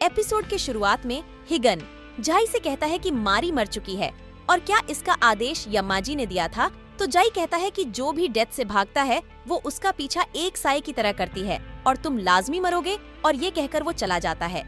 Episode के शुरुआत में हिगन जाई से कहता है कि मारी मर चुकी है और क्या इसका आदेश यमाजी ने दिया था। तो जाई कहता है कि जो भी डेथ से भागता है वो उसका पीछा एक साए की तरह करती है और तुम लाजमी मरोगे, और ये कहकर वो चला जाता है।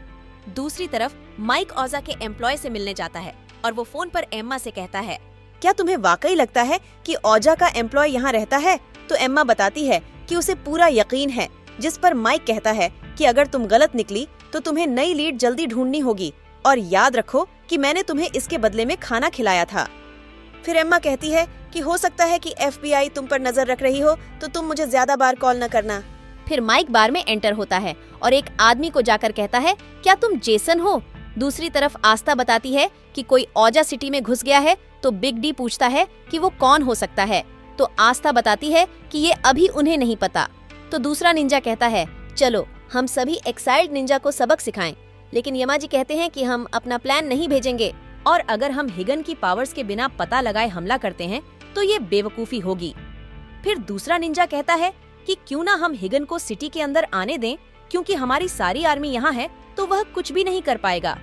दूसरी तरफ माइक ओजा के एम्प्लॉय से मिलने जाता है और वो फोन पर एम्मा से कहता है, क्या तुम्हें वाकई लगता है कि ओजा का एम्प्लॉय यहाँ रहता है? तो एम्मा बताती है कि उसे पूरा यकीन है, जिस पर माइक कहता है कि अगर तुम गलत निकली तो तुम्हें नई लीड जल्दी ढूंढनी होगी और याद रखो कि मैंने तुम्हें इसके बदले में खाना खिलाया था। फिर एम्मा कहती है कि हो सकता है कि FBI तुम पर नजर रख रही हो, तो तुम मुझे ज्यादा बार कॉल न करना। फिर माइक बार में एंटर होता है और एक आदमी को जाकर कहता है, क्या तुम जेसन हो? दूसरी तरफ आस्था बताती है कि कोई ओजा सिटी में घुस गया है। तो बिग डी पूछता है कि वो कौन हो सकता है। तो आस्था बताती है कि ये अभी उन्हें नहीं पता। तो दूसरा निंजा कहता है, चलो हम सभी एक्साइल्ड निंजा को सबक सिखाएं। लेकिन यमाजी कहते हैं कि हम अपना प्लान नहीं भेजेंगे, और अगर हम हिगन की पावर्स के बिना पता लगाए हमला करते हैं तो ये बेवकूफी होगी। फिर दूसरा निंजा कहता है कि क्यों ना हम हिगन को सिटी के अंदर आने दें, क्योंकि हमारी सारी आर्मी यहाँ है तो वह कुछ भी नहीं कर पाएगा।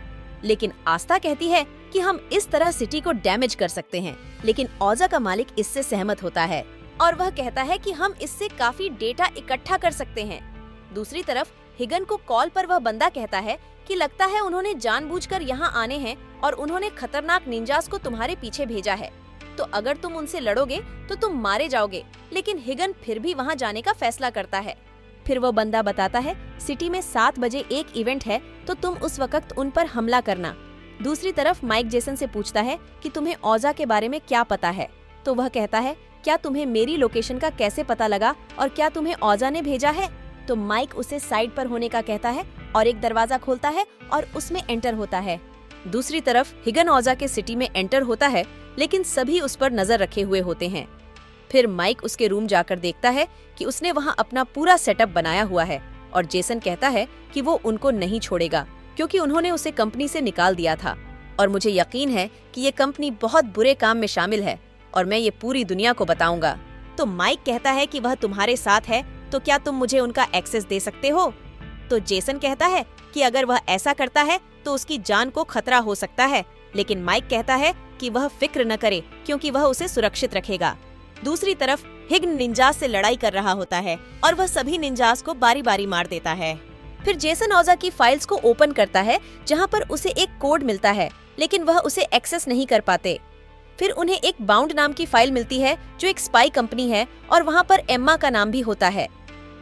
लेकिन आस्था कहती है कि हम इस तरह सिटी को डैमेज कर सकते हैं। लेकिन ओजा का मालिक इससे सहमत होता है और वह कहता है कि हम इससे काफी डेटा इकट्ठा कर सकते हैं। दूसरी तरफ हिगन को कॉल पर वह बंदा कहता है कि लगता है उन्होंने जानबूझकर यहाँ आने हैं और उन्होंने खतरनाक निंजास को तुम्हारे पीछे भेजा है। तो अगर तुम उनसे लड़ोगे तो तुम मारे जाओगे। लेकिन हिगन फिर भी वहाँ जाने का फैसला करता है। फिर वो बंदा बताता है, सिटी में 7 बजे एक इवेंट है, तो तुम उस वक्त उन पर हमला करना। दूसरी तरफ माइक जेसन से पूछता है कि तुम्हें ओजा के बारे में क्या पता है। तो वह कहता है, क्या तुम्हें मेरी लोकेशन का कैसे पता लगा और क्या तुम्हें ओजा ने भेजा है? तो माइक उसे साइड पर होने का कहता है और एक दरवाजा खोलता है और उसमें एंटर होता है। दूसरी तरफ हिगन ओजा के सिटी में एंटर होता है, लेकिन सभी उस पर नजर रखे हुए होते हैं। फिर माइक उसके रूम जाकर देखता है कि उसने वहां अपना पूरा सेटअप बनाया हुआ है, और जेसन कहता है कि वो उनको नहीं छोड़ेगा क्योंकि उन्होंने उसे कंपनी से निकाल दिया था, और मुझे यकीन है कि ये कंपनी बहुत बुरे काम में शामिल है और मैं ये पूरी दुनिया को बताऊंगा। तो माइक कहता है कि वह तुम्हारे साथ है, तो क्या तुम मुझे उनका एक्सेस दे सकते हो? तो जेसन कहता है कि अगर वह ऐसा करता है तो उसकी जान को खतरा हो सकता है। लेकिन माइक कहता है कि वह फिक्र न करे क्योंकि वह उसे सुरक्षित रखेगा। दूसरी तरफ हिगन निंजास से लड़ाई कर रहा होता है और वह सभी निंजास को बारी बारी मार देता है। फिर जेसन ओजा की फाइल्स को ओपन करता है जहाँ पर उसे एक कोड मिलता है, लेकिन वह उसे एक्सेस नहीं कर पाते। फिर उन्हें एक बाउंड नाम की फाइल मिलती है जो एक स्पाई कंपनी है और वहाँ पर एम्मा का नाम भी होता है।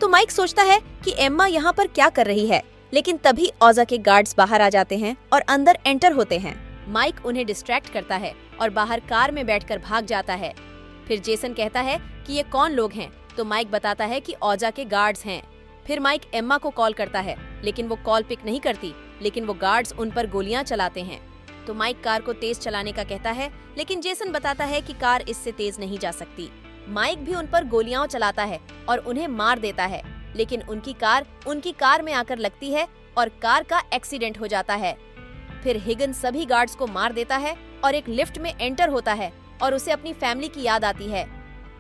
तो माइक सोचता है कि एम्मा यहाँ पर क्या कर रही है, लेकिन तभी ओजा के गार्ड्स बाहर आ जाते हैं और अंदर एंटर होते हैं। माइक उन्हें डिस्ट्रैक्ट करता है और बाहर कार में बैठकर भाग जाता है। फिर जेसन कहता है कि ये कौन लोग हैं, तो माइक बताता है कि ओजा के गार्ड्स हैं। फिर माइक एम्मा को कॉल करता है, लेकिन वो कॉल पिक नहीं करती, लेकिन वो गार्ड्स उन पर गोलियां चलाते हैं। तो माइक कार को तेज चलाने का कहता है, लेकिन जेसन बताता है कि कार इससे तेज नहीं जा सकती। माइक भी उन पर गोलियां चलाता है और उन्हें मार देता है, लेकिन उनकी कार में आकर लगती है और कार का एक्सीडेंट हो जाता है। फिर हिगन सभी गार्ड्स को मार देता है और एक लिफ्ट में एंटर होता है और उसे अपनी फैमिली की याद आती है।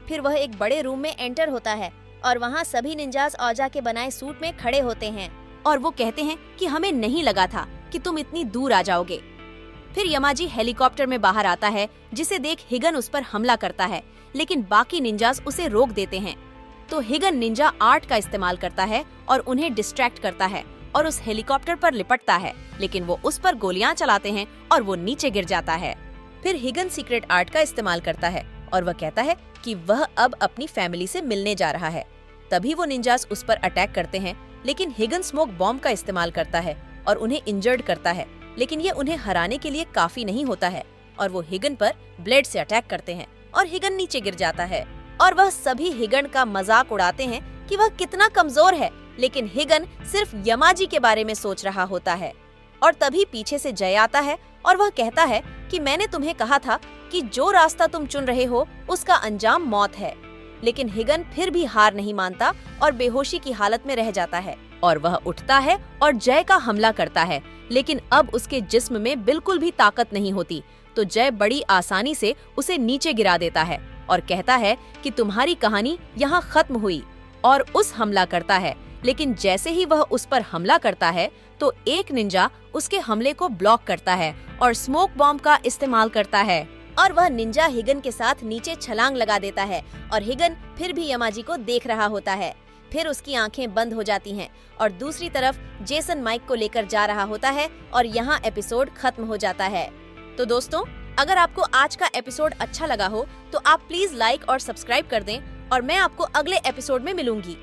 फिर वह एक बड़े रूम में एंटर होता है और वहाँ सभी निंजास ओजा के बनाए सूट में खड़े होते हैं और वो कहते हैं कि हमें नहीं लगा था कि तुम इतनी दूर आ जाओगे। फिर यमाजी हेलीकॉप्टर में बाहर आता है, जिसे देख हिगन उस पर हमला करता है, लेकिन बाकी निंजास उसे रोक देते हैं। तो हिगन निंजा आर्ट का इस्तेमाल करता है और उन्हें डिस्ट्रैक्ट करता है और उस हेलीकॉप्टर पर लिपटता है, लेकिन वो उस पर गोलियां चलाते हैं और वो नीचे गिर जाता है। फिर हिगन सीक्रेट आर्ट का इस्तेमाल करता है और वह कहता है कि वह अब अपनी फैमिली से मिलने जा रहा है। तभी वो निंजास उस पर अटैक करते हैं, लेकिन हिगन स्मोक बॉम्ब का इस्तेमाल करता है और उन्हें इंजर्ड करता है, लेकिन ये उन्हें हराने के लिए काफी नहीं होता है और वो हिगन पर ब्लेड से अटैक करते हैं और हिगन नीचे गिर जाता है। और वह सभी हिगन का मजाक उड़ाते हैं कि वह कितना कमजोर है, लेकिन हिगन सिर्फ यमाजी के बारे में सोच रहा होता है। और तभी पीछे से जय आता है और वह कहता है कि मैंने तुम्हें कहा था कि जो रास्ता तुम चुन रहे हो उसका अंजाम मौत है। लेकिन हिगन फिर भी हार नहीं मानता और बेहोशी की हालत में रह जाता है और वह उठता है और जय का हमला करता है, लेकिन अब उसके जिस्म में बिल्कुल भी ताकत नहीं होती। तो जय बड़ी आसानी से उसे नीचे गिरा देता है और कहता है कि तुम्हारी कहानी यहाँ खत्म हुई, और उस हमला करता है, लेकिन जैसे ही वह उस पर हमला करता है तो एक निंजा उसके हमले को ब्लॉक करता है और स्मोक बॉम्ब का इस्तेमाल करता है और वह निंजा हिगन के साथ नीचे छलांग लगा देता है और हिगन फिर भी यमाजी को देख रहा होता है। फिर उसकी आंखें बंद हो जाती हैं और दूसरी तरफ जेसन माइक को लेकर जा रहा होता है और यहाँ एपिसोड खत्म हो जाता है। तो दोस्तों, अगर आपको आज का एपिसोड अच्छा लगा हो तो आप प्लीज लाइक और सब्सक्राइब कर दें और मैं आपको अगले एपिसोड में मिलूंगी।